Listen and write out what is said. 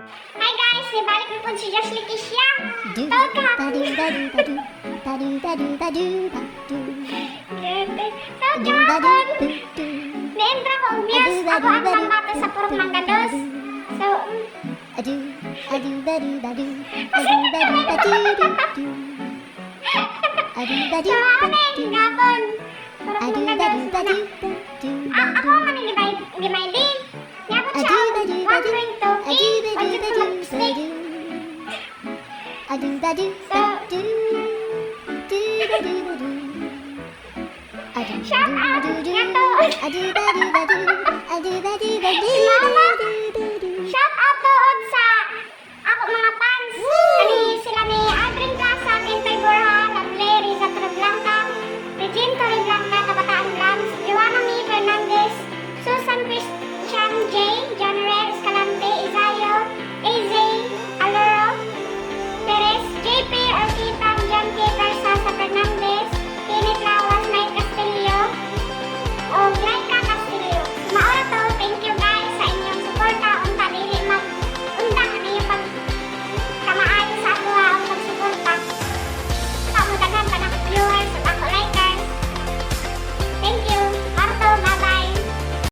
Hi guys, nibalik na po si Josh Leticia. Tawag ka hapon. Tawag ka hapon. Naendra ko ang views. Ako ang pambata sa purong manggados. So, so aning hapon. Purong manggados na. Ako man gimay din. Yapon siya ako. 1.2. Budget ko mag-stick. Shout out! Yato! Si Mama!